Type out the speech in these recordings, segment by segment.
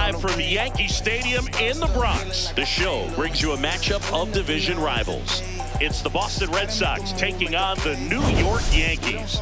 live from Yankee Stadium in the Bronx. The show brings you a matchup of division rivals. It's the Boston Red Sox taking on the New York Yankees.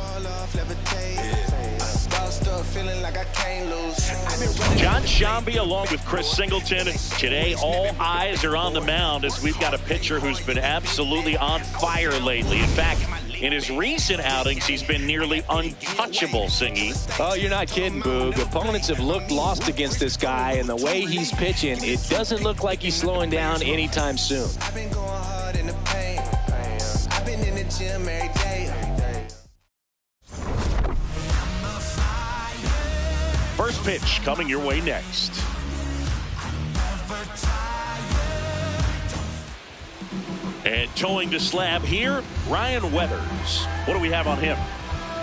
John Shambi along with Chris Singleton. Today, all eyes are on the mound as we've got a pitcher who's been absolutely on fire lately. In fact, in his recent outings, he's been nearly untouchable, Singy. Oh, you're not kidding, Boog. Opponents have looked lost against this guy, and the way he's pitching, it doesn't look like he's slowing down anytime soon. I've been going hard in the paint. I've been in the gym every day. First pitch coming your way next. And towing the slab here, Ryan Weathers. What do we have on him?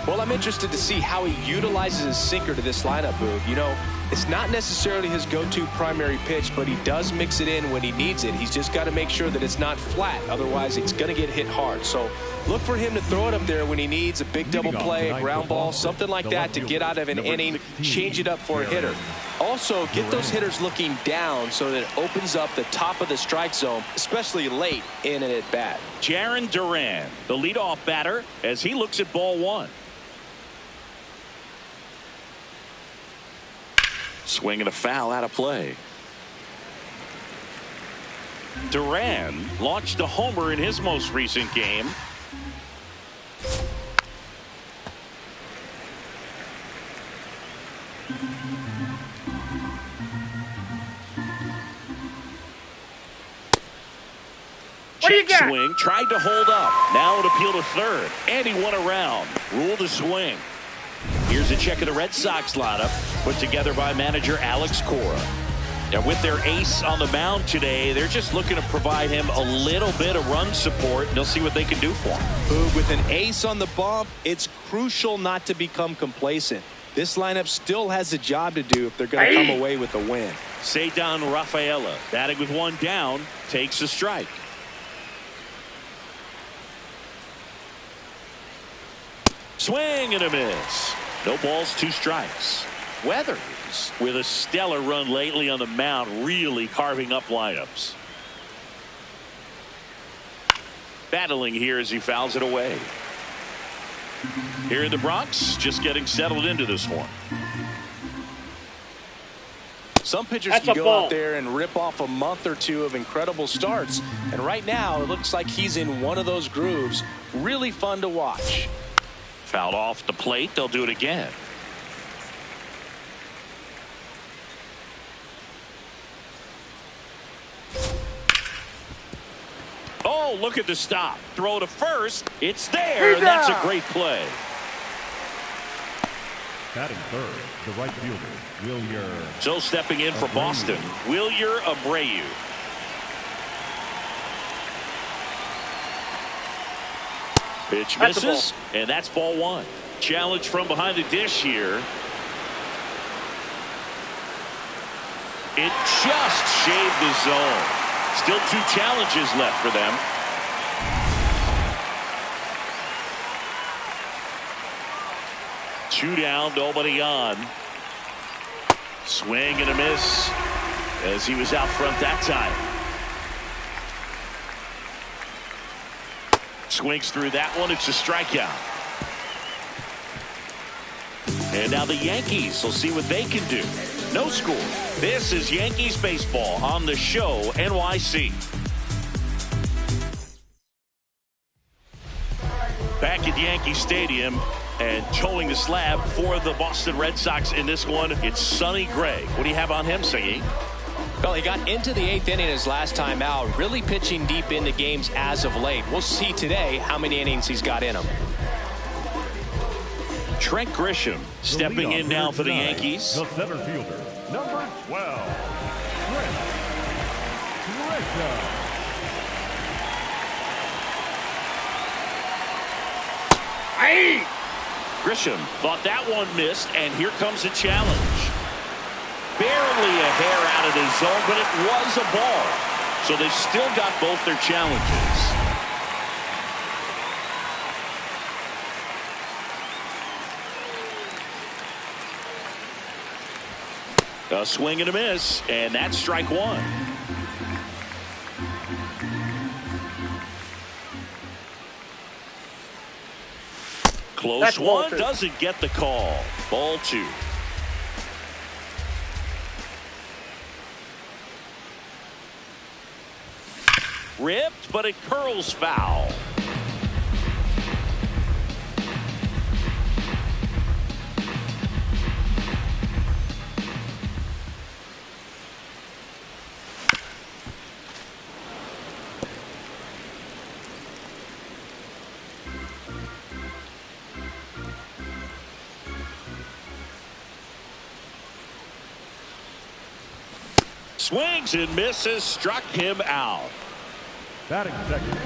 Well, I'm interested to see how he utilizes his sinker to this lineup, Boog. You know, it's not necessarily his go-to primary pitch, but he does mix it in when he needs it. He's just got to make sure that it's not flat. Otherwise, it's going to get hit hard. So look for him to throw it up there when he needs a big double play, a ground ball, something like that to get out of an inning, change it up for a hitter. Also, get those hitters looking down so that it opens up the top of the strike zone, especially late in an at-bat. Jarren Duran, the leadoff batter, as he looks at ball one. Swing and a foul out of play. Duran launched a homer in his most recent game. Check swing, tried to hold up. Now an appeal to third, and he won around. Ruled to swing. Here's a check of the Red Sox lineup put together by manager Alex Cora. Now with their ace on the mound today, they're just looking to provide him a little bit of run support, and they'll see what they can do for him. With an ace on the bump, it's crucial not to become complacent. This lineup still has a job to do if they're going to come away with a win. Ceddanne Rafaela batting with one down, takes a strike. Swing and a miss. No balls, two strikes. Weathers with a stellar run lately on the mound, really carving up lineups. Battling here as he fouls it away. Here in the Bronx, just getting settled into this one. Some pitchers can go out there and rip off a month or two of incredible starts. And right now, it looks like he's in one of those grooves. Really fun to watch. Fouled off the plate. They'll do it again. Oh, look at the stop. Throw to first. It's there. And that's a great play. Batting third, the right fielder, Wilyer. So stepping in for Boston, Wilyer Abreu. Pitch misses, and that's ball one. Challenge from behind the dish here. It just shaved the zone. Still two challenges left for them. Two down, nobody on. Swing and a miss as he was out front that time. Swings through that one. It's a strikeout. And now the Yankees will see what they can do. No score. This is Yankees baseball on the show NYC. Back at Yankee Stadium and towing the slab for the Boston Red Sox in this one, it's Sonny Gray. What do you have on him, Singy? Well, he got into the eighth inning his last time out, really pitching deep into games as of late. We'll see today how many innings he's got in him. Trent Grisham stepping in now for the Yankees. The center fielder, number 12, Trent Grisham. Grisham thought that one missed, and here comes a challenge. Barely a hair out of the zone, but it was a ball. So they've still got both their challenges. A swing and a miss, and that's strike one. Close one, doesn't get the call. Ball two. Ripped, but it curls foul. Swings and misses, struck him out. Batting second,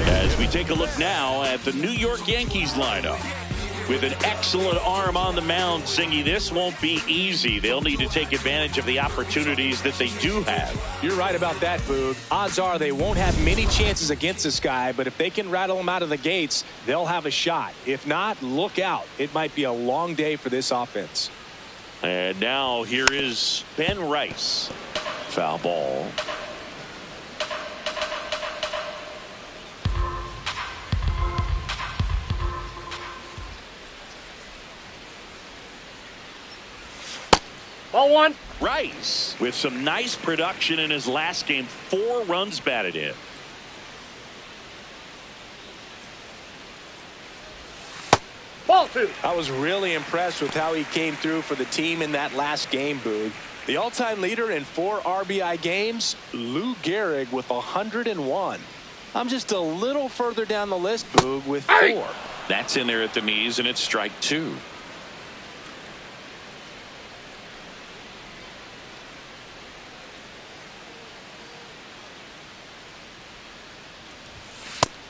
as we take a look now at the New York Yankees lineup. With an excellent arm on the mound, Singy, this won't be easy. They'll need to take advantage of the opportunities that they do have. You're right about that, Boog. Odds are they won't have many chances against this guy, but if they can rattle him out of the gates, they'll have a shot. If not, look out. It might be a long day for this offense. And now here is Ben Rice. Foul ball. Ball one. Rice with some nice production in his last game. 4 runs batted in. Ball two. I was really impressed with how he came through for the team in that last game, Boog. The all-time leader in 4 RBI games, Lou Gehrig with 101. I'm just a little further down the list, Boog, with 4. That's in there at the knees, and it's strike 2.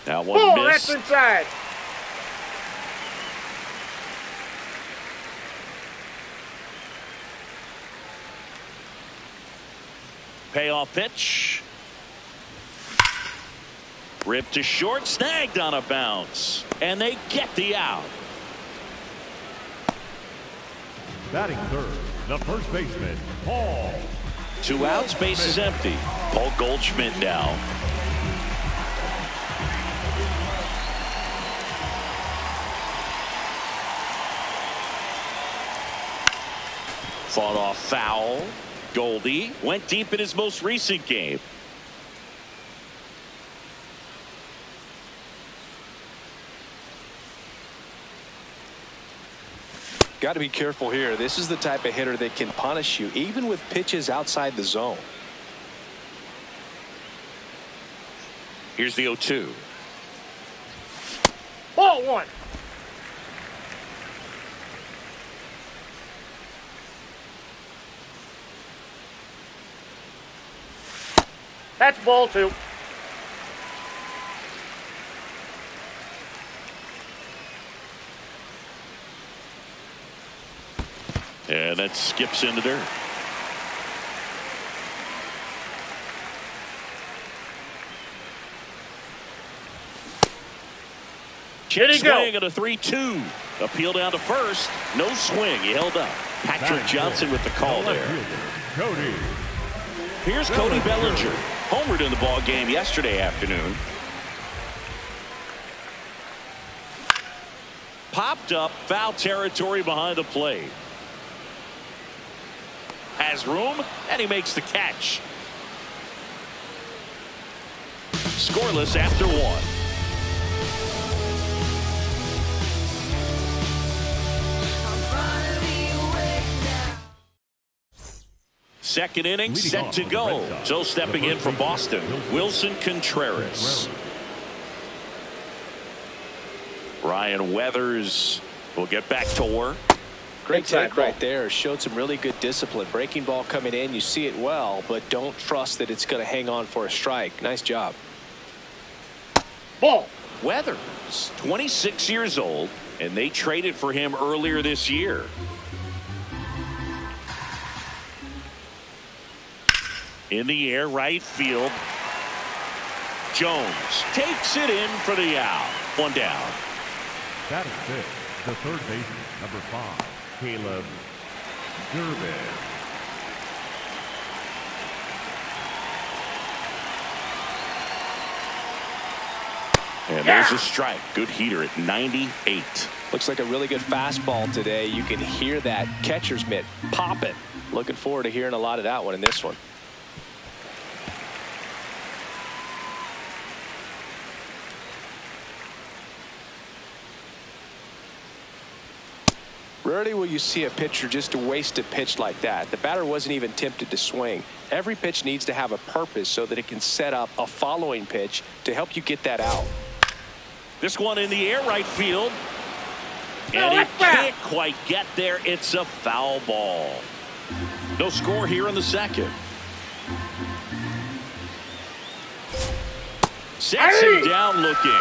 Now one miss. That's inside. Payoff pitch. Ripped to short, snagged on a bounce, and they get the out. batting third, the first baseman, Paul. 2 outs, base is empty. Paul Goldschmidt now. Fought off foul. Goldie went deep in his most recent game. Got to be careful here. This is the type of hitter that can punish you even with pitches outside the zone. Here's the 0-2. Ball one. That's ball two. And that skips into dirt. Chip swing at a 3-2. Appeal down to first. No swing. He held up. Patrick Johnson with the call there. Cody. Here's Cody Bellinger. Homered in the ball game yesterday afternoon. Popped up, foul territory behind the plate. Has room, and he makes the catch. Scoreless after 1. Second inning set to go. So stepping in for Boston, Wilson Contreras. Ryan Weathers will get back to work. Great take right there. Showed some really good discipline. Breaking ball coming in. You see it well, but don't trust that it's going to hang on for a strike. Nice job. Ball. Weathers, 26 years old, and they traded for him earlier this year. In the air, right field. Jones takes it in for the out. 1 down. Batting fifth, the third baseman, number 5, Caleb Durbin. And there's a strike. Good heater at 98. Looks like a really good fastball today. You can hear that catcher's mitt popping. Looking forward to hearing a lot of that one in this one. Rarely will you see a pitcher just waste a pitch like that. The batter wasn't even tempted to swing. Every pitch needs to have a purpose so that it can set up a following pitch to help you get that out. This one in the air right field. And he can't quite get there. It's a foul ball. No score here in the second. Sets him down looking.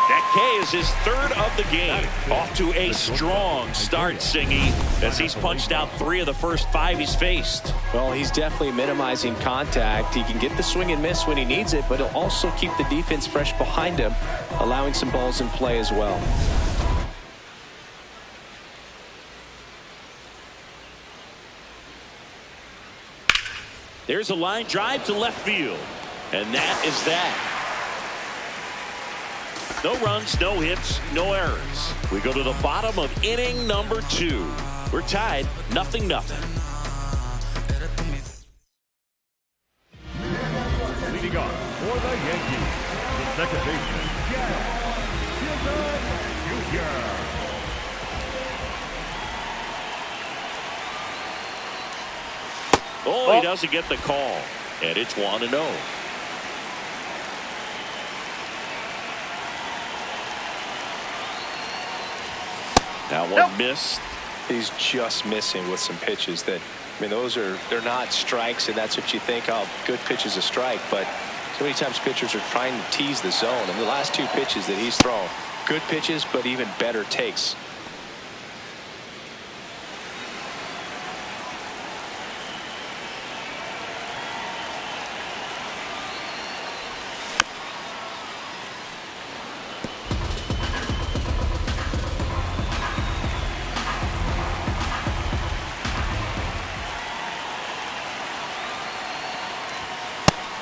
That K is his third of the game. Off to a strong start, Singy, as he's punched out 3 of the first 5 he's faced. Well, he's definitely minimizing contact. He can get the swing and miss when he needs it, but he'll also keep the defense fresh behind him, allowing some balls in play as well. There's a line drive to left field. And that is that. No runs, no hits, no errors. We go to the bottom of inning number 2. We're tied 0-0. Leading off for the Yankees, the second baseman, Jr. Oh, he doesn't get the call. And it's 1-0. That one missed. He's just missing with some pitches that, I mean, they're not strikes, and that's what you think, oh, good pitch is a strike. But so many times pitchers are trying to tease the zone. And the last 2 pitches that he's thrown, good pitches, but even better takes.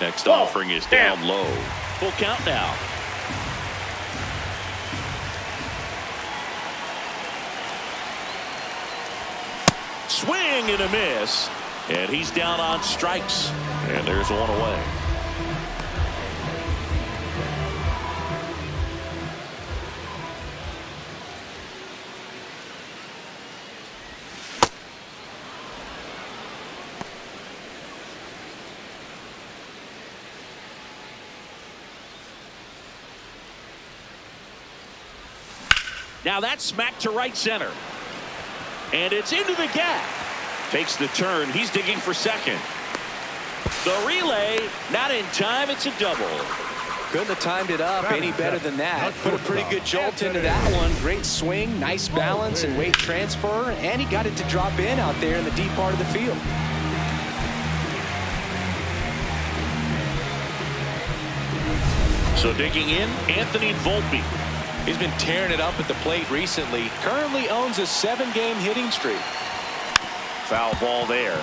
Next offering is down low. Full count now. Swing and a miss. And he's down on strikes. And there's one away. Now that's smacked to right center. And it's into the gap. Takes the turn. He's digging for second. The relay, not in time. It's a double. Couldn't have timed it up any better than that. Put a pretty good jolt into that one. Great swing, nice balance and weight transfer. And he got it to drop in out there in the deep part of the field. So digging in, Anthony Volpe. He's been tearing it up at the plate recently. Currently owns a 7-game hitting streak. Foul ball there.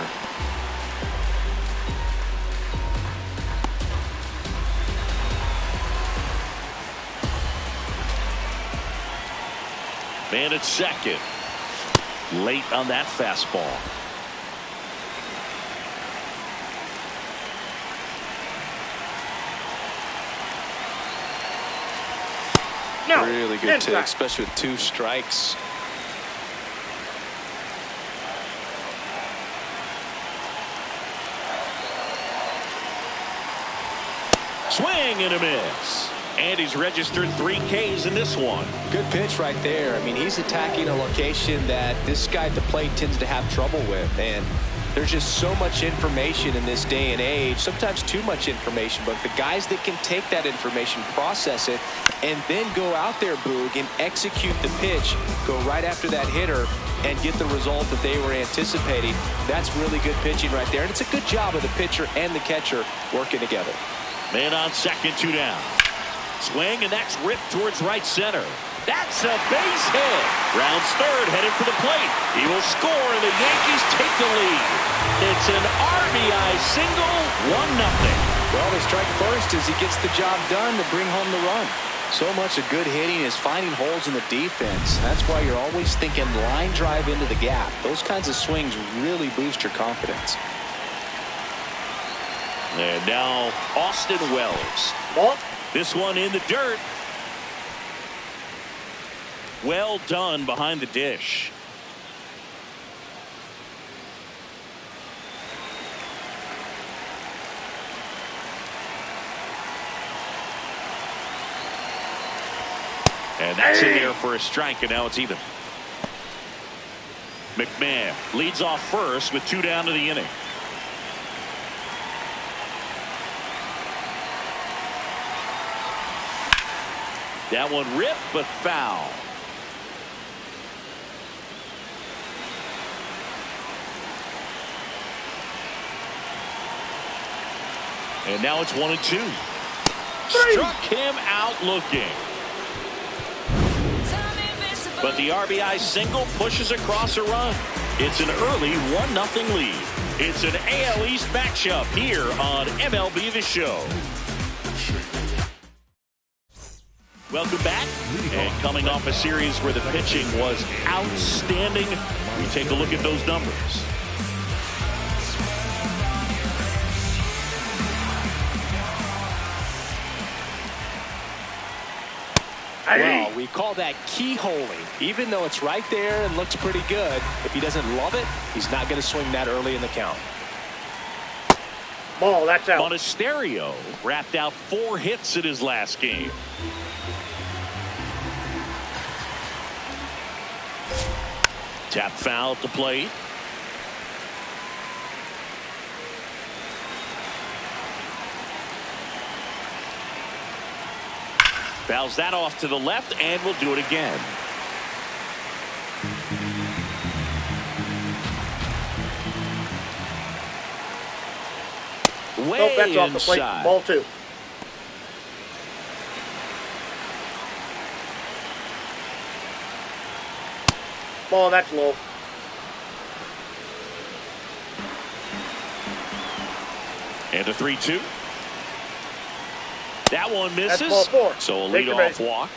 Man at second. Late on that fastball. No. Really good take, especially with 2 strikes. Swing and a miss. And he's registered 3 Ks in this one. Good pitch right there. I mean, he's attacking a location that this guy at the plate tends to have trouble with. And there's just so much information in this day and age, sometimes too much information, but the guys that can take that information, process it, and then go out there, Boog, and execute the pitch, go right after that hitter, and get the result that they were anticipating. That's really good pitching right there, and it's a good job of the pitcher and the catcher working together. Man on second, 2 down. Swing, and that's ripped towards right center. That's a base hit. Rounds third, headed for the plate. He will score, and the Yankees take the lead. It's an RBI single, 1-0. Well, they strike first as he gets the job done to bring home the run. So much of good hitting is finding holes in the defense. That's why you're always thinking line drive into the gap. Those kinds of swings really boost your confidence. And now Austin Wells. Ball. This one in the dirt. Well done behind the dish. And that's in there for a strike, and now it's even. McMahon leads off first with 2 down to the inning. That one ripped, but foul. And now it's 1-2. Struck him out looking. But the RBI single pushes across a run. It's an early 1-0 lead. It's an AL East matchup here on MLB The Show. Welcome back. And coming off a series where the pitching was outstanding, we take a look at those numbers. Well, we call that keyholing. Even though it's right there and looks pretty good, if he doesn't love it, he's not going to swing that early in the count. Ball, that's out. Monasterio wrapped out 4 hits in his last game. Tap foul at the plate. Fouls that off to the left, and we'll do it again. Way Nope, that's off the plate. inside. Ball 2. Ball, that's low. And a 3-2. That one misses. That's ball 4. So a Take it leadoff ready. walk.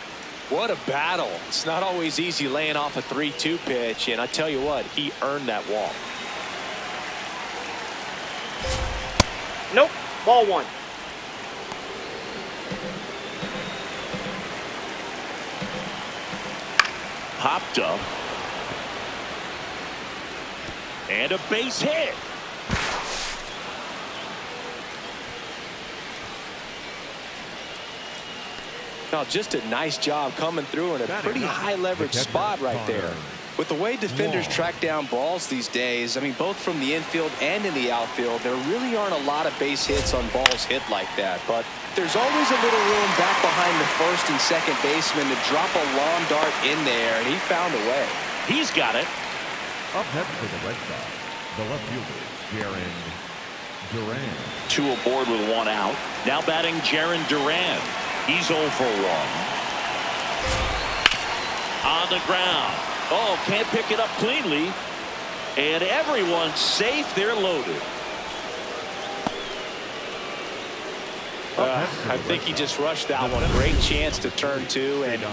What a battle. It's not always easy laying off a 3-2 pitch, and I tell you what, he earned that walk. Nope. Ball 1. Popped up. And a base hit. Now, just a nice job coming through in a pretty high leverage spot right there. With the way defenders track down balls these days, I mean, both from the infield and in the outfield, there really aren't a lot of base hits on balls hit like that. But there's always a little room back behind the first and second baseman to drop a long dart in there, and he found a way. He's got it. Up next for the Red Sox, the left fielder, Jaron Duran. 2 aboard with 1 out. Now batting Jaron Duran. He's 0 for 1. On the ground. Oh, can't pick it up cleanly. And everyone's safe. They're loaded. I think he just rushed that one. Great chance to turn 2, and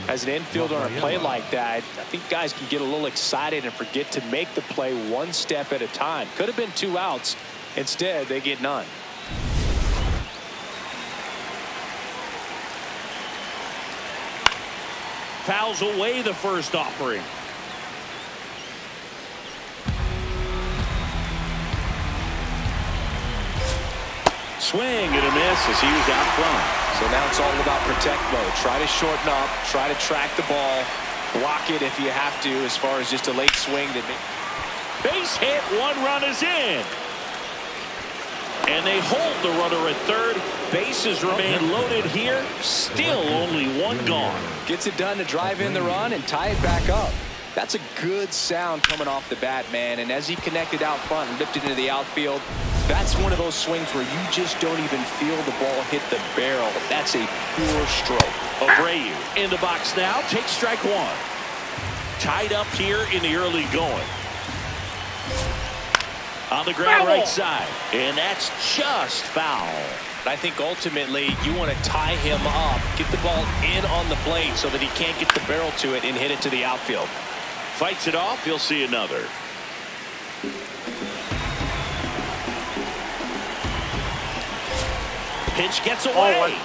as an infielder on a play like that, I think guys can get a little excited and forget to make the play one step at a time. Could have been 2 outs. Instead, they get none. Fouls away the first offering. Swing and a miss as he was out front. So now it's all about protect mode. Try to shorten up, try to track the ball, block it if you have to, as far as just a late swing. Base hit, 1 run is in. And they hold the runner at third. Bases remain loaded here. Still only 1 gone. Gets it done to drive in the run and tie it back up. That's a good sound coming off the bat, man. And as he connected out front and ripped it into the outfield, that's one of those swings where you just don't even feel the ball hit the barrel. That's a pure stroke. Abreu in the box now. Takes strike 1. Tied up here in the early going. On the ground right side. And that's just foul. I think ultimately you want to tie him up, get the ball in on the plate so that he can't get the barrel to it and hit it to the outfield. Fights it off. You'll see another. Pitch gets away.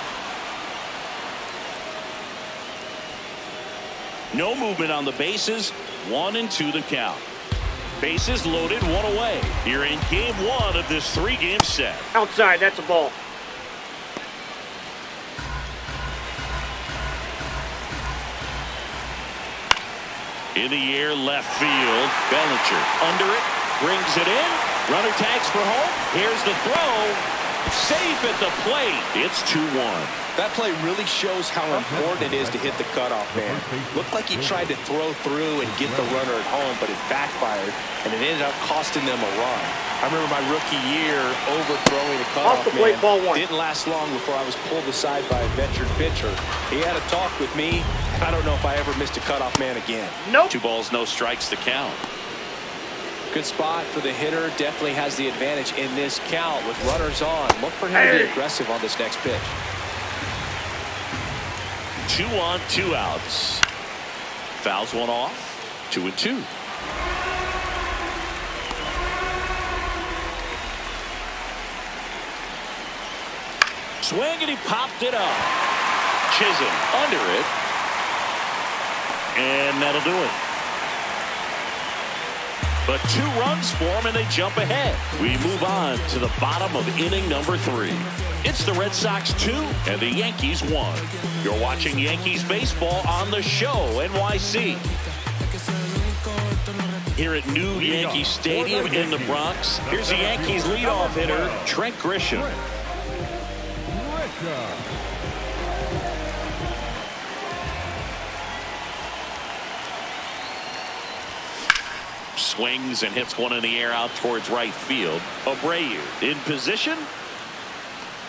No movement on the bases. 1-2 the count. Bases loaded, 1 away. Here in game 1 of this 3-game set. Outside, that's a ball. In the air, left field. Bellinger under it, brings it in. Runner tags for home. Here's the throw. Safe at the plate. It's 2-1. That play really shows how important it is to hit the cutoff man. Looked like he tried to throw through and get the runner at home, but it backfired, and it ended up costing them a run. I remember my rookie year overthrowing the cutoff Off the plate, man. ball 1. Didn't last long before I was pulled aside by a veteran pitcher. He had a talk with me. I don't know if I ever missed a cutoff man again. Nope. 2 balls, no strikes to count. Good spot for the hitter. Definitely has the advantage in this count with runners on. Look for him to be aggressive on this next pitch. 2 on, 2 outs. Fouls one off. 2-2. Swing, and he popped it up. Chisholm under it. And that'll do it. But 2 runs for him, and they jump ahead. We move on to the bottom of inning number 3. It's the Red Sox 2 and the Yankees 1. You're watching Yankees baseball on the show, NYC. Here at New Yankee Stadium in the Bronx, here's the Yankees leadoff hitter, Trent Grisham. Swings and hits one in the air out towards right field. Abreu in position.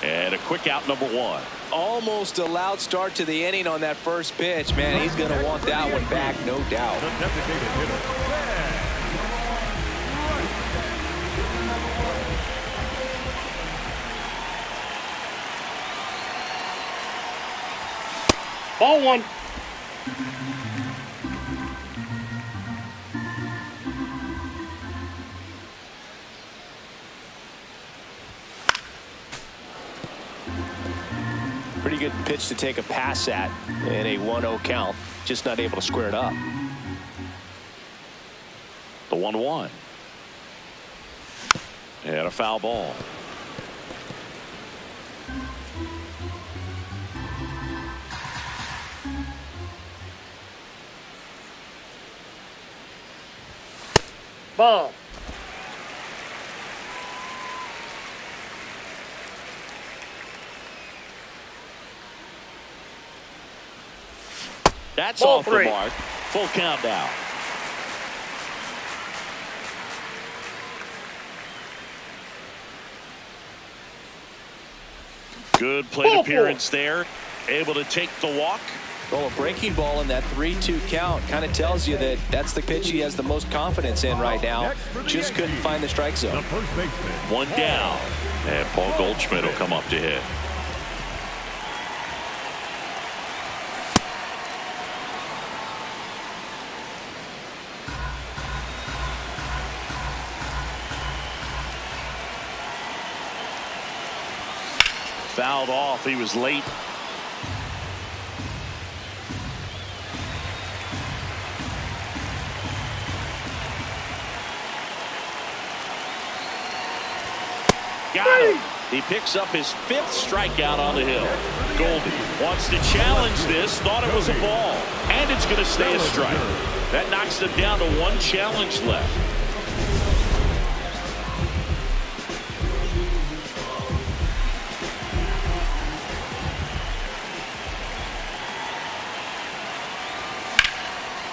And a quick out, number 1. Almost a loud start to the inning on that first pitch. Man, he's going to want that one back, no doubt. Ball 1. Pretty good pitch to take a pass at in a 1-0 count. Just not able to square it up. The 1-1. And a foul ball. Ball. That's Ball off 3. the mark. Full count now. Good plate appearance there. Able to take the walk. Well, a breaking ball in that 3-2 count kind of tells you that that's the pitch he has the most confidence in right now. Just couldn't find the strike zone. One down. And Paul Goldschmidt will come up to hit. Fouled off. He was late. Got him. He picks up his 5th strikeout on the hill. Goldie wants to challenge this. Thought it was a ball. And it's going to stay a strike. That knocks them down to 1 challenge left.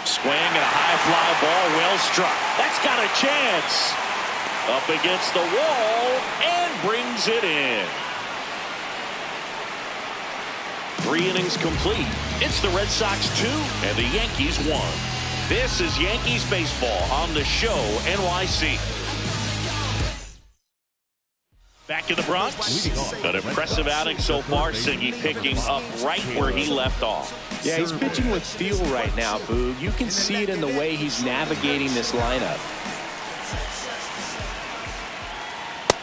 Swing and a high fly ball, well struck. That's got a chance. Up against the wall and brings it in. 3 innings complete. It's the Red Sox 2 and the Yankees 1. This is Yankees baseball on the show, NYC. back in the Bronx. An impressive outing so far. Siggy picking up right where he left off. Yeah, he's pitching with feel right now, Boog. You can see it in the way he's navigating this lineup.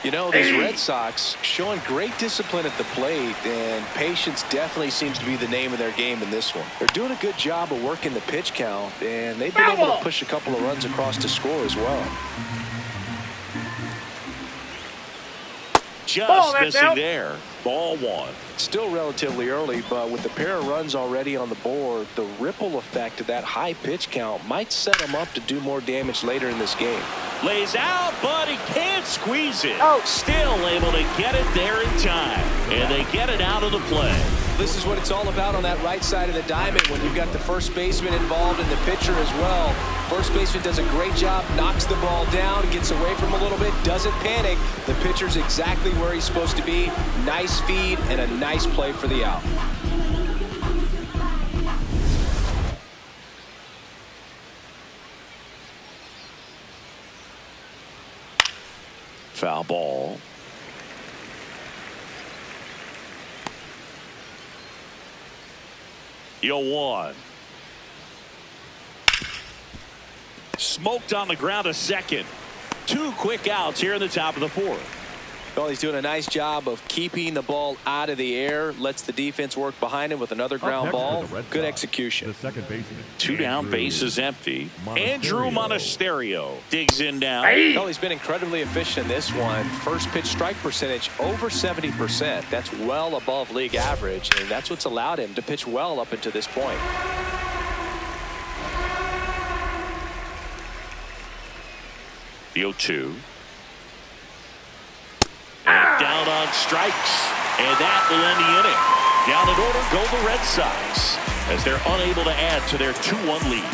You know, these Red Sox showing great discipline at the plate, and patience definitely seems to be the name of their game in this one. They're doing a good job of working the pitch count, and they've been able to push a couple of runs across to score as well. Just missing there. Ball one. Still relatively early, but with the pair of runs already on the board, the ripple effect of that high pitch count might set them up to do more damage later in this game. Lays out, but he can't squeeze it. Still able to get it there in time. And they get it out of the play. This is what it's all about on that right side of the diamond when you've got the first baseman involved and the pitcher as well. First baseman does a great job, knocks the ball down, gets away from him a little bit, doesn't panic. The pitcher's exactly where he's supposed to be. Nice feed and a nice play for the out. Foul ball. Yo, one. Smoked on the ground a second. Two quick outs here in the top of the fourth. Well, he's doing a nice job of keeping the ball out of the air. Lets the defense work behind him with another ground ball. Good execution. The second baseman. Two down, bases empty. Andrew Monasterio digs in now. Well, he's been incredibly efficient in this one. First pitch strike percentage over 70%. That's well above league average, and that's what's allowed him to pitch well up until this point. The 0-2. And down on strikes. And that will end the inning. Down in order go the Red Sox as they're unable to add to their 2-1 lead.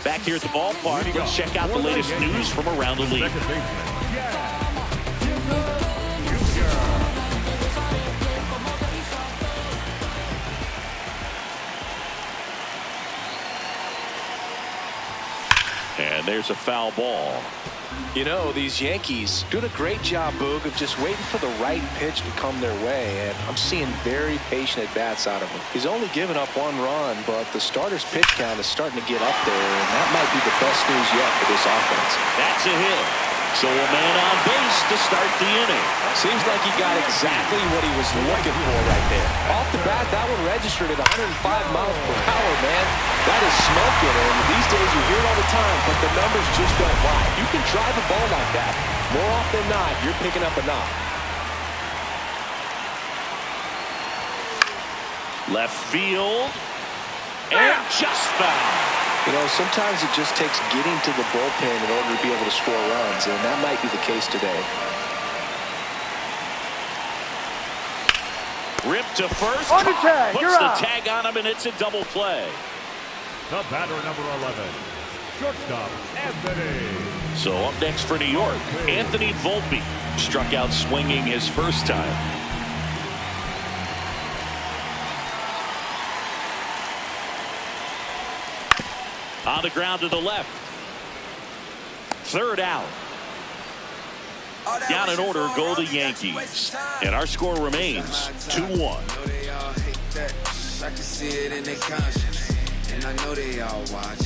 Back here at the ballpark, let's check out the latest news from around the league. And there's a foul ball. You know, these Yankees doing a great job, Boog, of just waiting for the right pitch to come their way, and I'm seeing very patient at-bats out of him. He's only given up one run, but the starter's pitch count is starting to get up there, and that might be the best news yet for this offense. That's a hit. So a man on base to start the inning. Seems like he got exactly what he was looking for right there. Off the bat, that one registered at 105 miles per hour, man. That is smoking, and these days you hear it all the time, but the numbers just don't lie. You can drive a ball like that. More often than not, you're picking up a knock. Left field. And just foul. You know, sometimes it just takes getting to the bullpen in order to be able to score runs, and that might be the case today. Ripped to first. On the tag, Puts you're the out. tag on him, and it's a double play. The batter, number 11, shortstop, Anthony. So up next for New York, Anthony Volpe struck out swinging his first time. On the ground to the left. Third out. Down in order go the Yankees. And our score remains 2-1. I can see it in their conscience, and I know they all watch.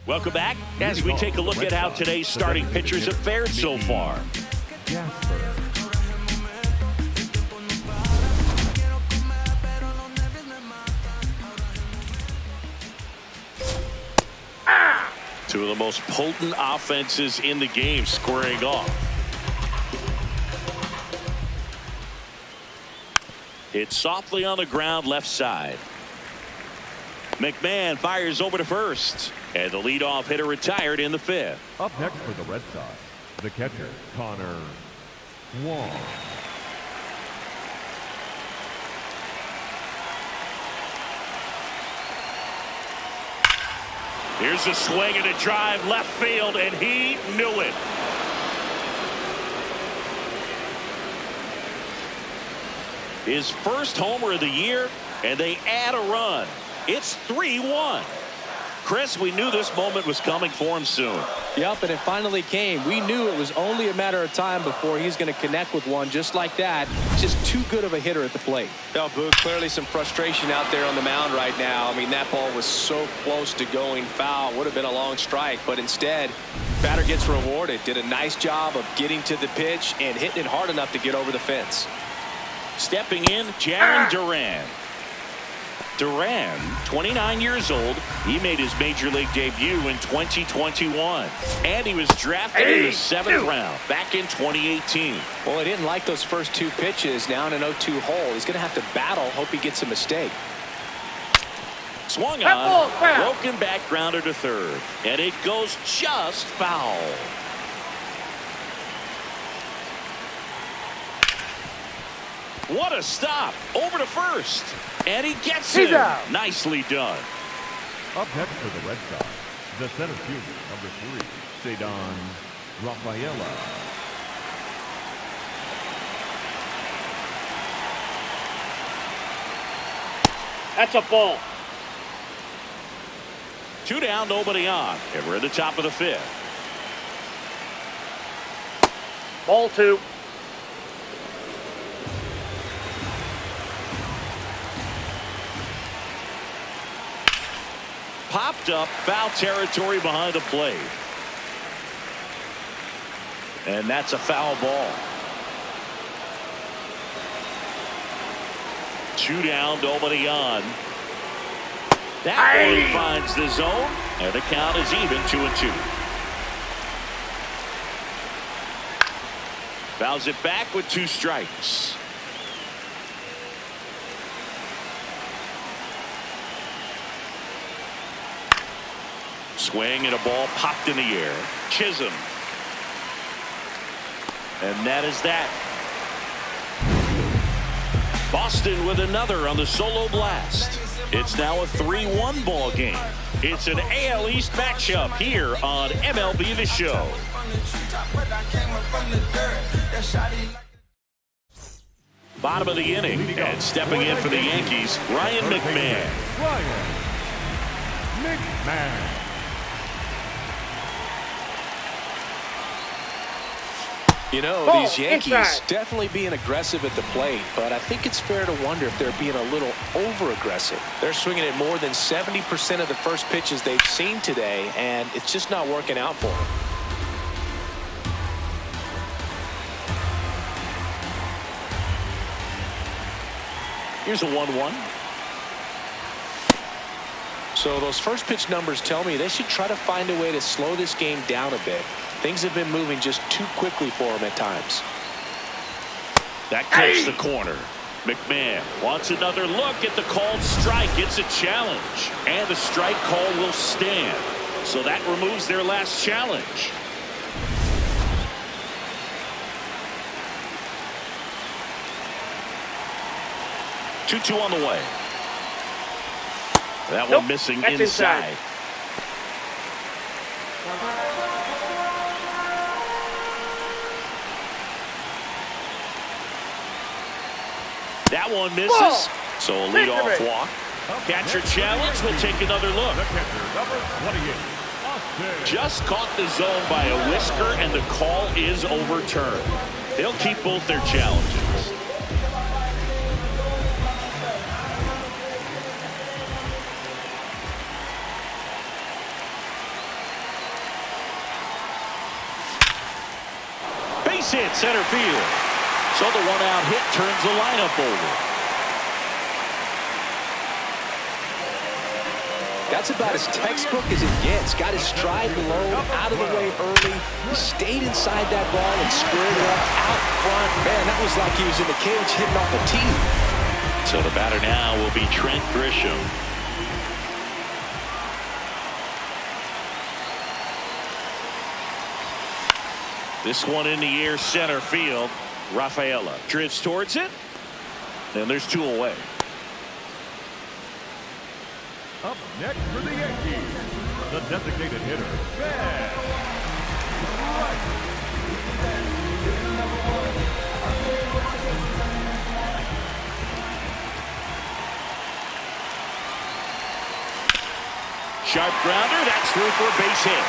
Welcome back as we take a look at how today's starting pitchers have fared so far. Jasper. Two of the most potent offenses in the game squaring off. Hit softly on the ground left side. McMahon fires over to first. And the leadoff hitter retired in the fifth. Up next for the Red Sox, the catcher, Connor Wong. Here's a swing and a drive left field, and he knew it. His first homer of the year, and they add a run. It's 3-1. Chris, we knew this moment was coming for him soon. Yep, and it finally came. We knew it was only a matter of time before he's going to connect with one just like that. Just too good of a hitter at the plate. No, Boog, clearly some frustration out there on the mound right now. I mean, that ball was so close to going foul. Would have been a long strike, but instead, batter gets rewarded. Did a nice job of getting to the pitch and hitting it hard enough to get over the fence. Stepping in, Jarren Duran. Duran, 29 years old. He made his major league debut in 2021. And he was drafted in the 7th round back in 2018. Well, he didn't like those first 2 pitches. Now in an 0-2 hole. He's going to have to battle. Hope he gets a mistake. Swung on. Broken back grounder to third. And it goes just foul. What a stop. Over to first. And he gets it. Nicely done. Up next for the Red Sox, the center fielder, number 3, Cedon Rafaela. That's a ball. 2 down, nobody on. And we're at the top of the 5th. Ball 2. Popped up, foul territory behind the plate. And that's a foul ball. 2 down, nobody on. That one finds the zone, and the count is even 2-2. Fouls it back with 2 strikes. Swing and a ball popped in the air. Chisholm. And that is that. Boston with another on the solo blast. It's now a 3-1 ball game. It's an AL East matchup here on MLB The Show. Bottom of the inning, and stepping in for the Yankees, Ryan McMahon. Ryan McMahon. You know, these Yankees definitely being aggressive at the plate, but I think it's fair to wonder if they're being a little over-aggressive. They're swinging at more than 70% of the first pitches they've seen today, and it's just not working out for them. Here's a 1-1. So those first pitch numbers tell me they should try to find a way to slow this game down a bit. Things have been moving just too quickly for him at times. That clips the corner. McMahon wants another look at the called strike. It's a challenge. And the strike call will stand. So that removes their last challenge. Two on the way. That one missing inside. That one misses. Ball. So a leadoff walk. Catcher challenge. We'll take another look. The catcher, number 28, just caught the zone by a whisker, and the call is overturned. They'll keep both their challenges. Base hit center field. So the 1-out hit turns the lineup over. That's about as textbook as it gets. Got his stride low, out of the way early. He stayed inside that ball and squared it up out front. Man, that was like he was in the cage hitting off a tee. So the batter now will be Trent Grisham. This one in the air, center field. Rafaela drifts towards it, and there's 2 away. Up next for the Yankees, the designated hitter, Ben. sharp grounder. That's through for a base hit.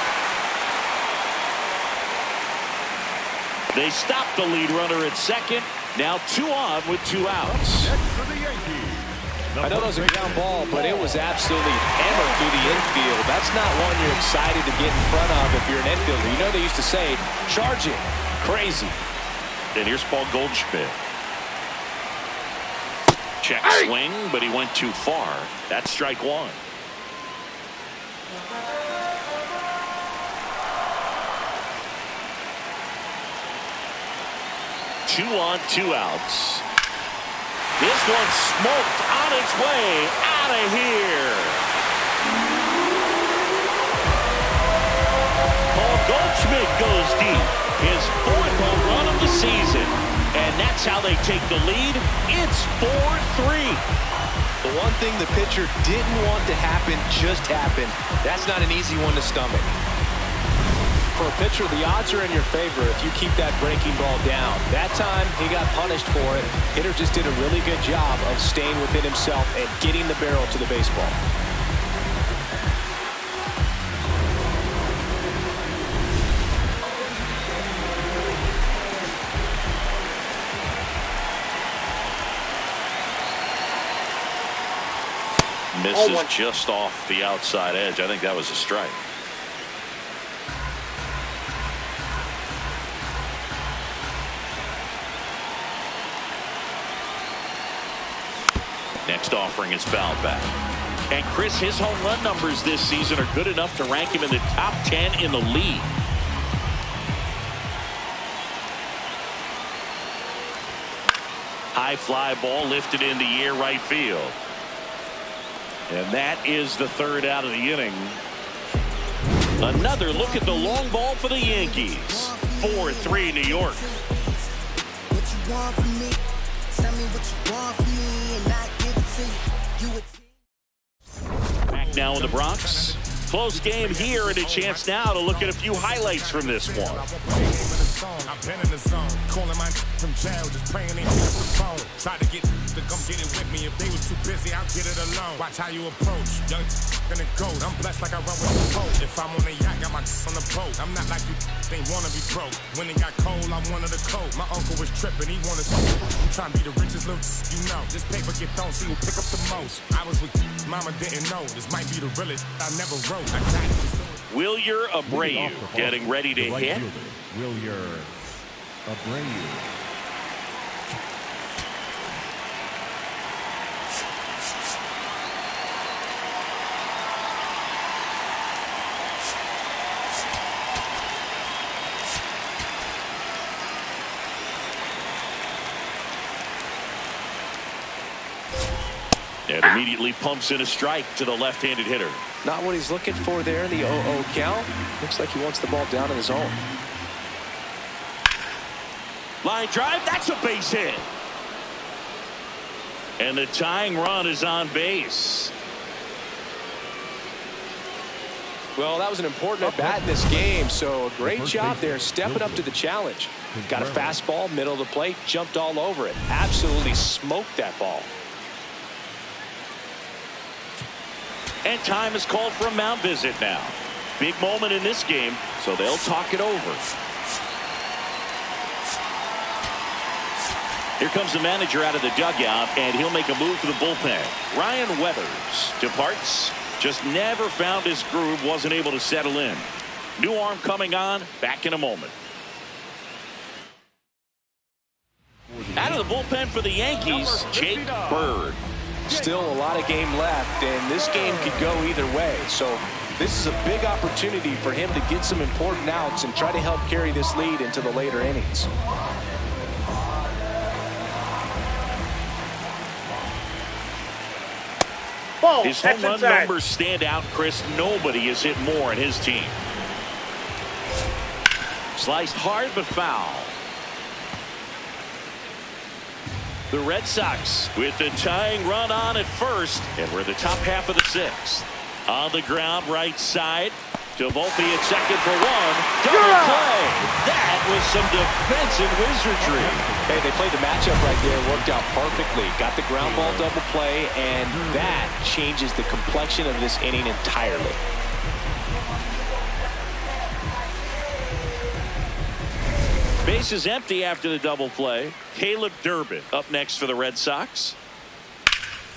They stop the lead runner at second. Now 2 on with 2 outs. Next for the Yankees. I know that was a ground ball, but it was absolutely hammered through the infield. That's not one you're excited to get in front of if you're an infielder. You know they used to say, charge it. Crazy. And here's Paul Goldschmidt. Check swing, but he went too far. That's strike 1. Two on, 2 outs. This one smoked on its way out of here. Paul Goldschmidt goes deep. His 4th home run of the season. And that's how they take the lead. It's 4-3. The one thing the pitcher didn't want to happen just happened. That's not an easy one to stomach. For a pitcher, the odds are in your favor if you keep that breaking ball down. That time, he got punished for it. Hitter just did a really good job of staying within himself and getting the barrel to the baseball. Misses just off the outside edge. I think that was a strike. Next offering is fouled back. And Chris, his home run numbers this season are good enough to rank him in the top 10 in the league. High fly ball lifted in the air right field. And that is the 3rd out of the inning. Another look at the long ball for the Yankees. 4-3 New York. What you want from me? Tell me what you want from me and I give it to you. Back now in the Bronx. Close game here and a chance now to look at a few highlights from this one. I've been in the zone, calling my from jail, just praying they pick up the phone. Try to get to come get it with me. If they was too busy, I'll get it alone. Watch how you approach, young and it goes. I'm blessed like I run with the boat. If I'm on a yacht, got my on the boat. I'm not like you, they wanna be broke. When it got cold, I'm one of the cold. My uncle was tripping, he wanted something. I'm trying to be the richest little you know. This paper get thrown, see who pick up the most. I was with mama, didn't know. This might be the realest I never wrote. Wilyer Abreu getting ready to hit. Wilyer Abreu. And immediately pumps in a strike to the left-handed hitter. Not what he's looking for there in the 0-0 count. Looks like he wants the ball down in his zone. Line drive, that's a base hit. And the tying run is on base. Well, that was an important at-bat in this game, so a great job there stepping up to the challenge. Got a fastball, middle of the plate, jumped all over it. Absolutely smoked that ball. And time is called for a mound visit now. Big moment in this game, so they'll talk it over. Here comes the manager out of the dugout, and he'll make a move to the bullpen. Ryan Weathers departs. Just never found his groove, wasn't able to settle in. New arm coming on, back in a moment. Out of the bullpen for the Yankees, Jake Bird. Still a lot of game left, and this game could go either way. So this is a big opportunity for him to get some important outs and try to help carry this lead into the later innings. His home run numbers stand out, Chris. Nobody has hit more in his team. Sliced hard but foul. The Red Sox with the tying run on at first, and we're the top half of the 6th. On the ground, right side. To Volpe at second for one. Double play. That was some defensive wizardry. Hey, they played the matchup right there. Worked out perfectly. Got the ground ball double play, and that changes the complexion of this inning entirely. Base is empty after the double play. Caleb Durbin up next for the Red Sox.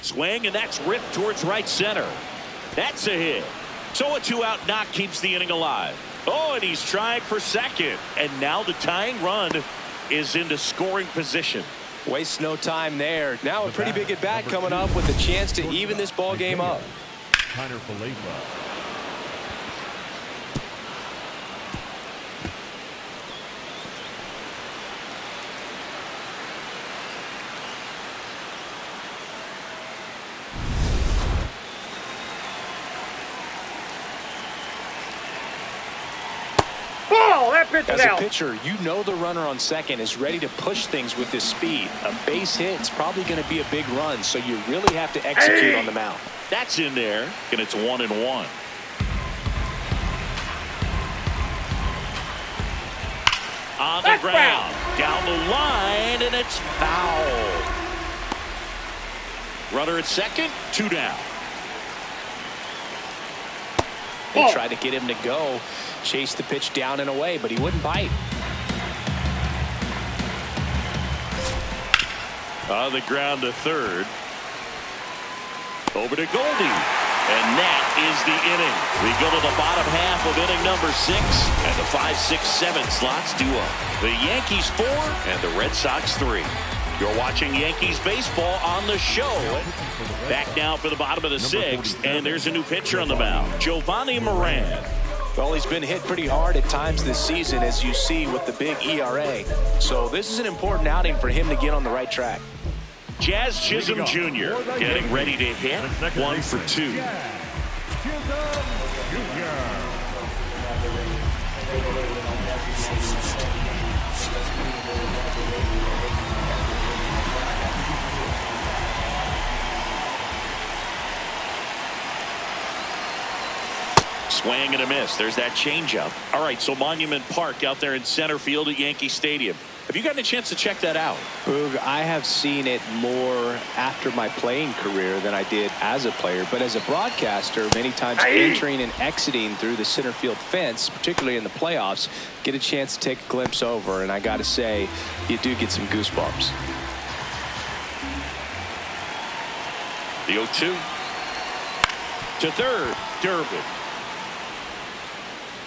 Swing, and that's ripped towards right center. That's a hit. So a 2-out knock keeps the inning alive. Oh, and he's trying for second. And now the tying run is into scoring position. Wastes no time there. Now a pretty big at-bat coming up with a chance to even this ball game up. As a pitcher, you know the runner on second is ready to push things with this speed. A base hit is probably going to be a big run, so you really have to execute on the mound. That's in there, and it's 1-1. On the ground, down the line, and it's foul. Runner at second, 2 down. They tried to get him to go, chase the pitch down and away, but he wouldn't bite. On the ground to third. Over to Goldie. And that is the inning. We go to the bottom half of inning number 6. And the 5, 6, 7 slots do up. The Yankees 4 and the Red Sox 3. You're watching Yankees baseball on the show. Back now for the bottom of the 6th. And there's a new pitcher on the mound. Giovanni Moran. Well, he's been hit pretty hard at times this season, as you see with the big ERA. So this is an important outing for him to get on the right track. Jazz Chisholm Jr. getting ready to hit. 1 for 2. Swing and a miss. There's that changeup. All right, so Monument Park out there in center field at Yankee Stadium. Have you gotten a chance to check that out? Boog, I have seen it more after my playing career than I did as a player. But as a broadcaster, many times entering and exiting through the center field fence, particularly in the playoffs, get a chance to take a glimpse over. And I got to say, you do get some goosebumps. The 0-2. To third, Durbin.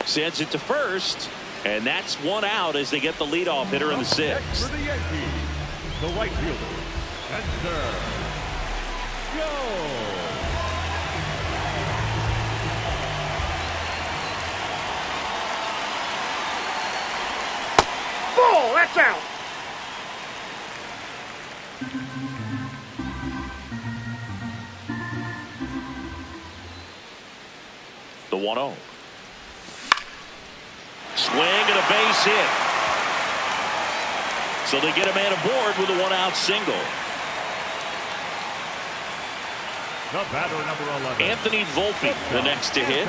Sends it to first, and that's 1 out as they get the leadoff hitter in the 6th. For the Yankees, the right fielder, Spencer. Go! Ball, that's out. The 1-0. Swing and a base hit. So they get a man aboard with a 1-out single. The batter, number 11. Anthony Volpe, the next to hit.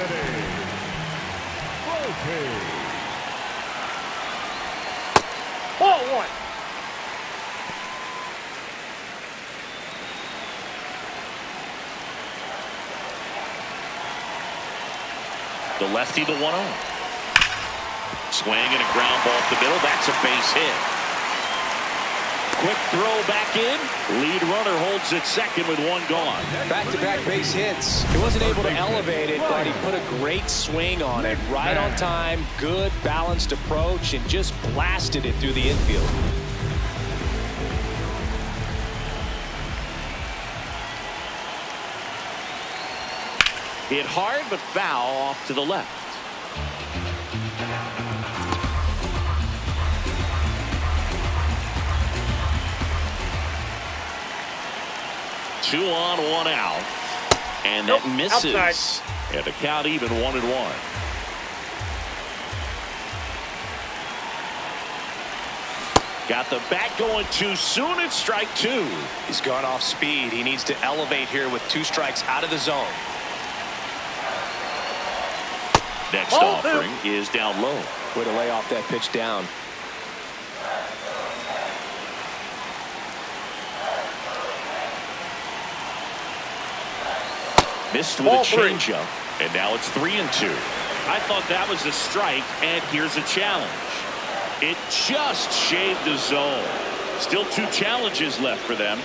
Ball 1. The lefty, the 1-0. Swing and a ground ball up the middle. That's a base hit. Quick throw back in. Lead runner holds at second with 1 gone. Back-to-back base hits. He wasn't able to elevate it, but he put a great swing on it. Right on time, good balanced approach, and just blasted it through the infield. Hit hard but foul off to the left. Two on, 1 out. And that misses. Outside. And the count even 1-1. Got the bat going too soon. It's strike 2. He's gone off speed. He needs to elevate here with 2 strikes out of the zone. Next offering is down low. Way to lay off that pitch down. Missed with a changeup, and now it's 3-2. I thought that was a strike, and here's a challenge. It just shaved the zone. Still 2 challenges left for them.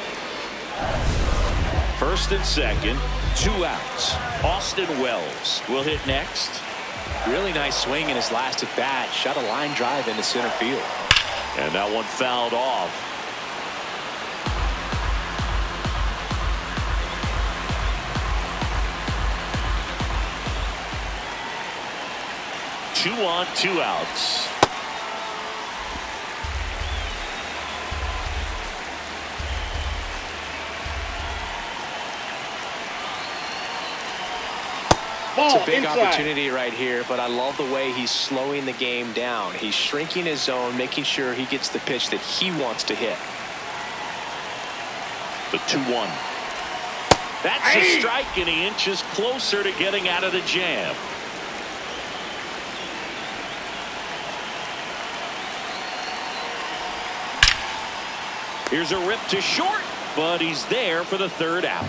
First and second, 2 outs. Austin Wells will hit next. Really nice swing in his last at bat. Shot a line drive into center field. And that one fouled off. Two on, 2 outs. It's a big opportunity right here, but I love the way he's slowing the game down. He's shrinking his zone, making sure he gets the pitch that he wants to hit. The 2-1. That's a strike, and he inches closer to getting out of the jam. Here's a rip to short, but he's there for the 3rd out.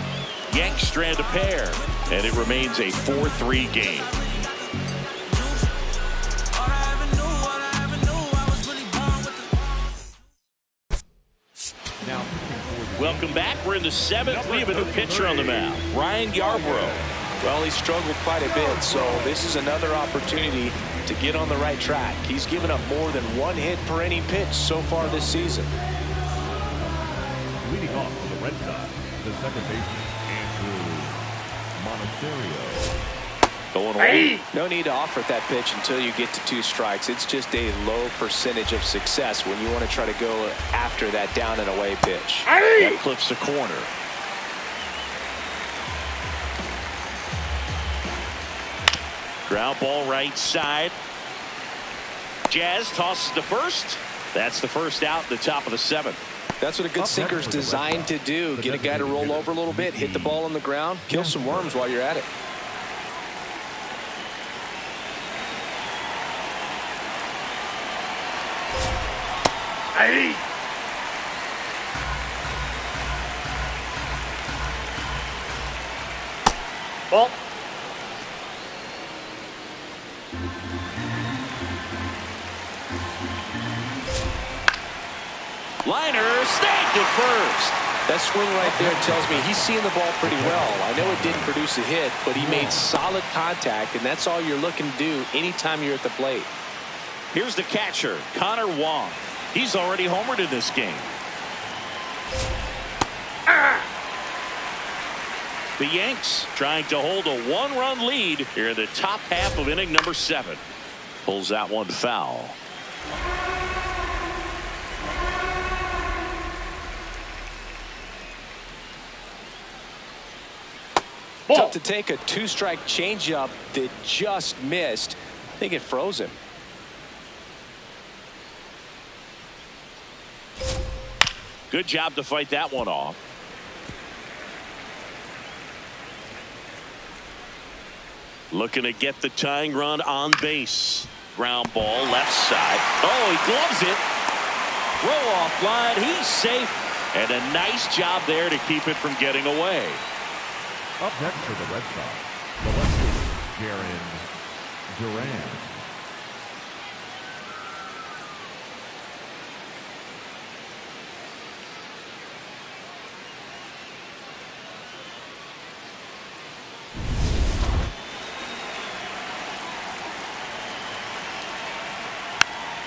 Yanks strand a pair, and it remains a 4-3 game. Now, Welcome back. We're in the 7th. We have a new pitcher on the mound, Ryan Yarbrough. Well, he struggled quite a bit, so this is another opportunity to get on the right track. He's given up more than 1 hit per inning pitch so far this season. leading off for the Red Sox, the second baseman, Andrew Monasterio. Going away. No need to offer that pitch until you get to 2 strikes. It's just a low percentage of success when you want to try to go after that down and away pitch. That clips the corner. Ground ball right side. Jazz tosses to first. That's the first out, the top of the 7th. That's what a good sinker is designed to do. Get a guy to roll over a little bit, hit the ball on the ground, kill some worms while you're at it. Hey! Ball. Liner snagged at first. That swing right there tells me he's seeing the ball pretty well. I know it didn't produce a hit, but he made solid contact, and that's all you're looking to do anytime you're at the plate. Here's the catcher, Connor Wong. He's already homered in this game. The Yanks trying to hold a 1-run lead here in the top half of inning number 7. Pulls that one foul. Tough to take a 2-strike changeup that just missed. I think it froze him. Good job to fight that one off. Looking to get the tying run on base. Ground ball left side. Oh, he gloves it. Throw off line. He's safe. And a nice job there to keep it from getting away. Up next for the Red Sox, the lefty, Jaron Duran.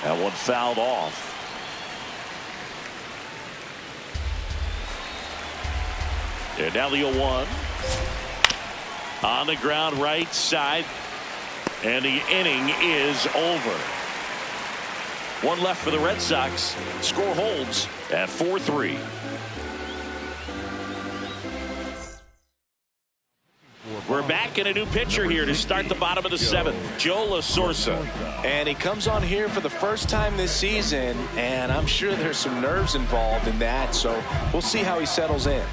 That one fouled off. And now the 0-1. On the ground right side. And the inning is over. 1 left for the Red Sox. Score holds at 4-3. We're back in a new pitcher here to start the bottom of the 7th. Joe La Sorsa. And he comes on here for the first time this season, and I'm sure there's some nerves involved in that, so we'll see how he settles in.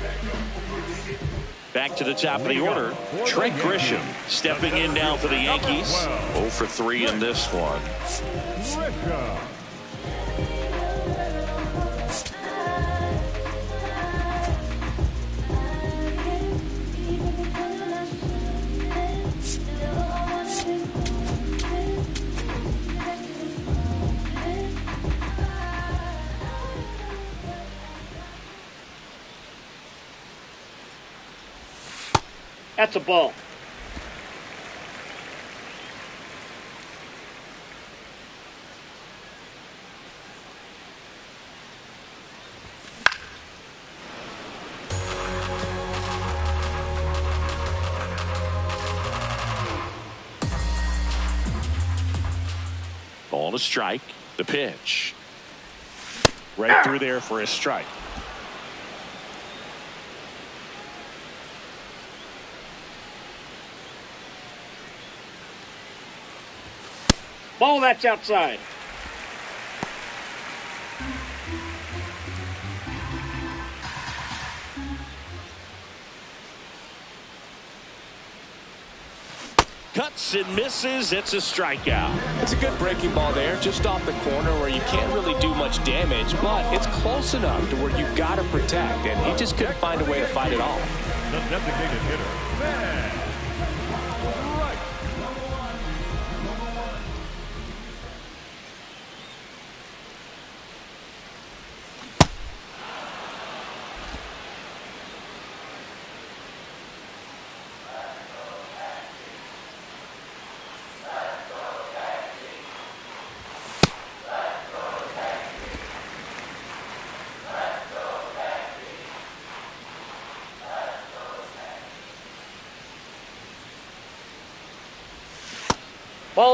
Back to the top of the order, Trent Grisham stepping in now for the Yankees. 0 for 3 in this one. That's a ball. Ball to strike. The pitch. Right through there for a strike. Ball, that's outside. Cuts and misses. It's a strikeout. It's a good breaking ball there, just off the corner where you can't really do much damage, but it's close enough to where you've got to protect, and he just couldn't find a way to fight it all. The designated hitter, man. Right.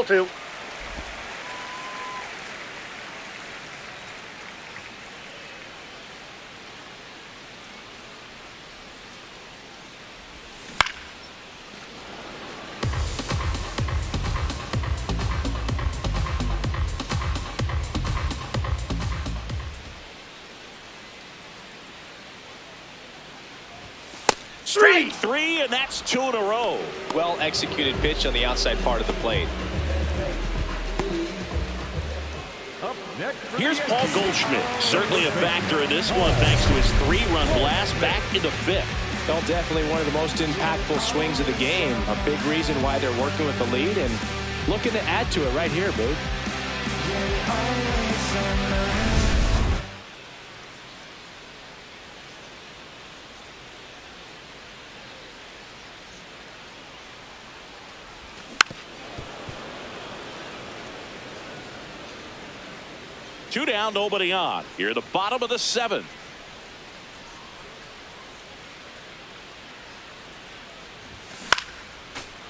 2. Strike 3, and that's 2 in a row. Well executed pitch on the outside part of the plate. Here's Paul Goldschmidt. Certainly a factor in this one thanks to his 3-run blast back in the 5th. Well, definitely one of the most impactful swings of the game. A big reason why they're working with the lead and looking to add to it right here, Boog. Two down, nobody on. Here at the bottom of the 7th.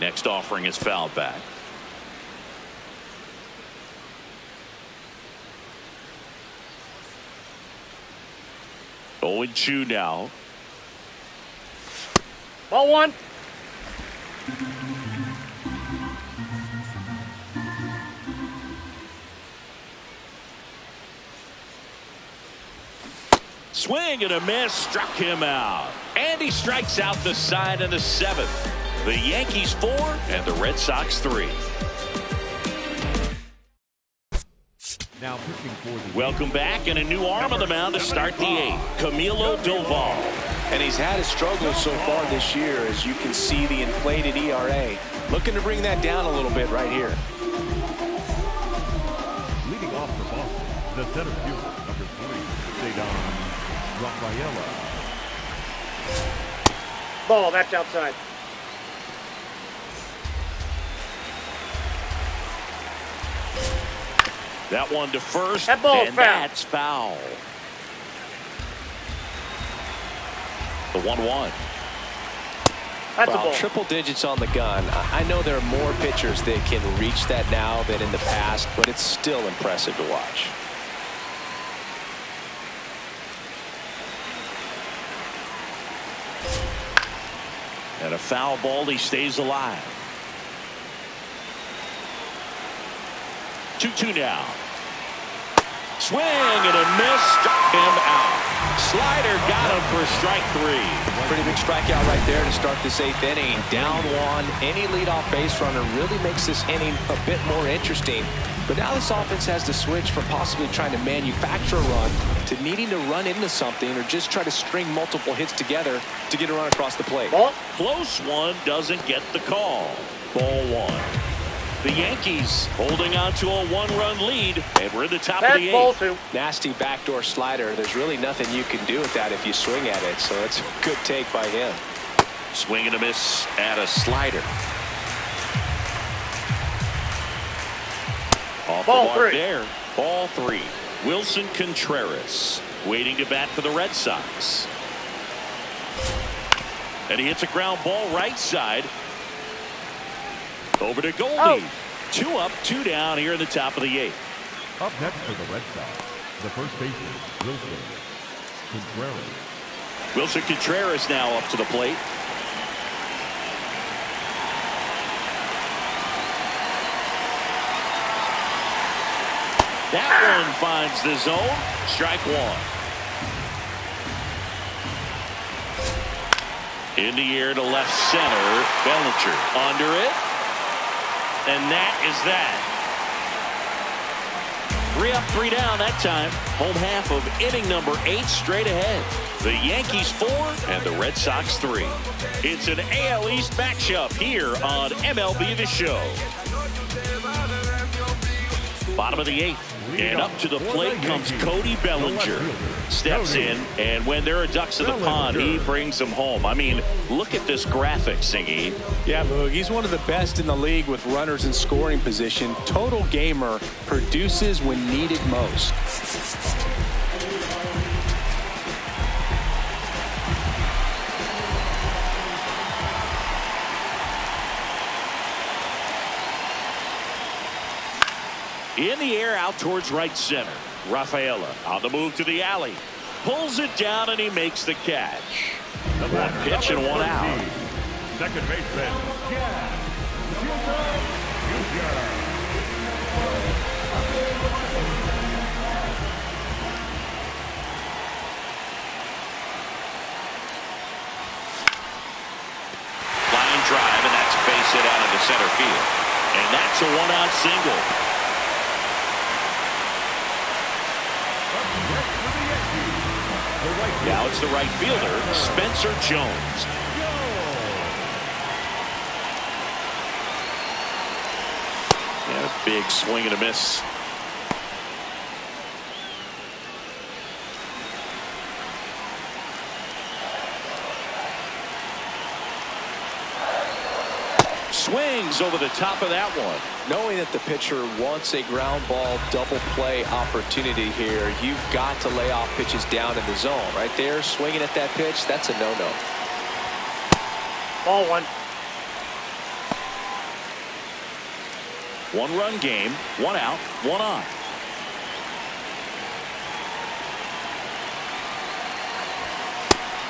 Next offering is fouled back. Oh, and 2 now. Ball 1. Swing and a miss, struck him out. And he strikes out the side in the 7th. The Yankees 4 and the Red Sox 3. Now pitching for the Welcome back, and a new arm on the mound to start the 8th. Camilo Doval. And he's had a struggle so far this year, as you can see the inflated ERA. Looking to bring that down a little bit right here. leading off for Boston, the center fielder, number 3, Cedon Rafaela. Ball, that's outside. That one to first, That ball's and foul. that's foul. The 1-1. That's a Well, ball. triple digits on the gun. I know there are more pitchers that can reach that now than in the past, but it's still impressive to watch. And a foul ball, he stays alive. 2-2 now. Swing and a miss, struck him out. Slider got him for strike 3. Pretty big strikeout right there to start this 8th inning. Down 1, any leadoff base runner really makes this inning a bit more interesting. But now this offense has to switch from possibly trying to manufacture a run to needing to run into something or just try to string multiple hits together to get a run across the plate. Ball. Close one doesn't get the call. Ball 1. The Yankees holding on to a 1-run lead, and we're in the top of the 8th. Ball 2. Nasty backdoor slider. There's really nothing you can do with that if you swing at it. So it's a good take by him. Swing and a miss at a slider. Off Ball the mark 3. there. Ball 3. Wilson Contreras waiting to bat for the Red Sox. And he hits a ground ball right side. Over to Goldie. Out. 2 up, 2 down here in the top of the 8th. Up next for the Red Sox, the first baseman, Wilson Contreras. Wilson Contreras now up to the plate. That one finds the zone. Strike 1. In the air to left center. Bellinger under it. And that is that. 3 up, 3 down that time. Home half of inning number 8 straight ahead. The Yankees 4 and the Red Sox 3. It's an AL East matchup here on MLB The Show. Bottom of the 8th. And up to the plate comes Cody Bellinger. Steps in, and when there are ducks in the pond, he brings them home. I mean, look at this graphic, Singy. Yeah, Boog, he's one of the best in the league with runners in scoring position. Total gamer, produces when needed most. In the air out towards right center. Rafaela on the move to the alley. Pulls it down and he makes the catch. 1 pitch and 1 out. Second baseman, Line drive, and that's a base hit out into center field. And that's a 1-out single. Now it's the right fielder, Spencer Jones. And a big swing and a miss. Swings over the top of that one. Knowing that the pitcher wants a ground ball double play opportunity here, you've got to lay off pitches down in the zone. Right there, swinging at that pitch, that's a no-no. Ball 1. 1-run game, 1 out, 1 on.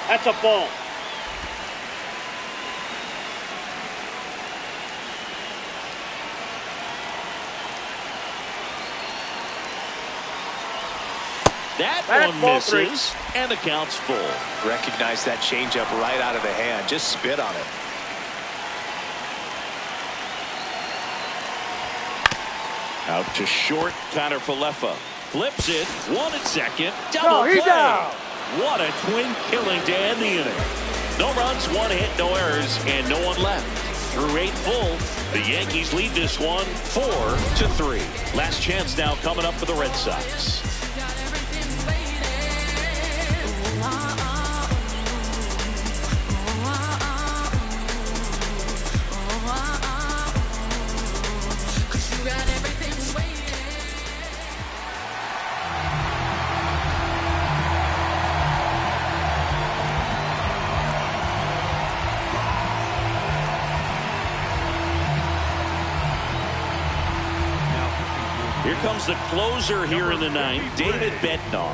That's a ball. That That's one ball 3. misses, and the count's full. Recognize that changeup right out of the hand. Just spit on it. Out to short, Connor Falefa. Flips it, 1 at second, double No, he's play. out. What a twin killing to end the inning. No runs, 1 hit, no errors, and no one left. Through 8 full, the Yankees lead this one 4-3. Last chance now coming up for the Red Sox. Here comes the closer here in the 9th, David Bednar.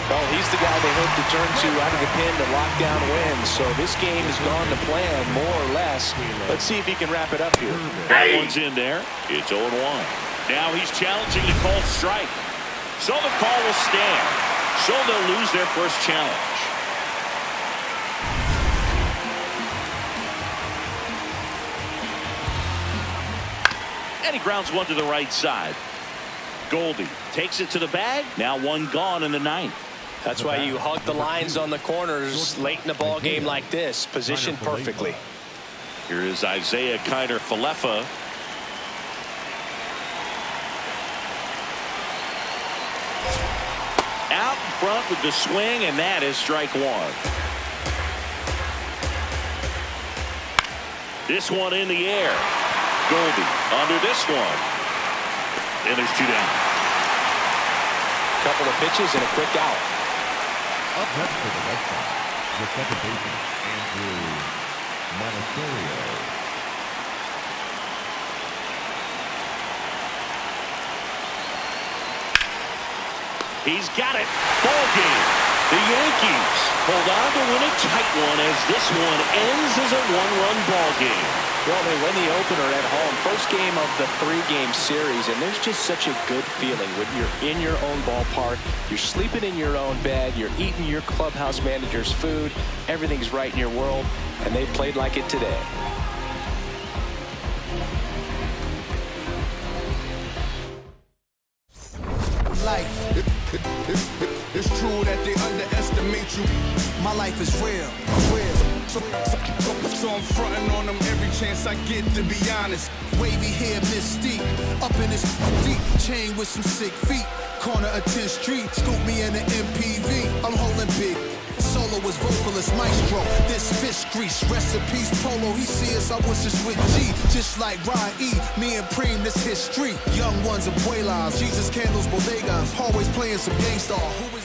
Well, he's the guy they hope to turn to out of the pen to lock down wins. So this game has gone to plan, more or less. Let's see if he can wrap it up here. That one's in there. It's 0-1. Now he's challenging the called strike. So the call will stand. So they'll lose their first challenge. And he grounds one to the right side. Goldie takes it to the bag. Now one gone in the ninth. That's why you hug the lines on the corners late in the ball game like this. Positioned perfectly. Here is Isaiah Kiner-Falefa. Out in front with the swing, and that is strike one. This one in the air. Goldie under this one. And there's two down. Couple of pitches and a quick out. Up next for the Red Sox, the second baseman, Andrew Monasterio. He's got it. Ball game. The Yankees hold on to win a tight one as this one ends as a one-run ball game. Well, they win the opener at home. First game of the three-game series, and there's just such a good feeling when you're in your own ballpark. You're sleeping in your own bed. You're eating your clubhouse manager's food. Everything's right in your world, and they played like it today. It's true that they underestimate you. My life is real. So I'm fronting on them every chance I get, to be honest. Wavy hair, mystique, up in his deep chain with some sick feet. Corner of 10th Street, scoop me in an MPV. I'm holding big. Soloist, vocalist, maestro. This fish grease, recipes, polo. He see us, I was just with G. Just like Ryan E, me and Preem, this history. Young ones of Buelas, Jesus candles, bodegas. Always playing some gangsta. Who is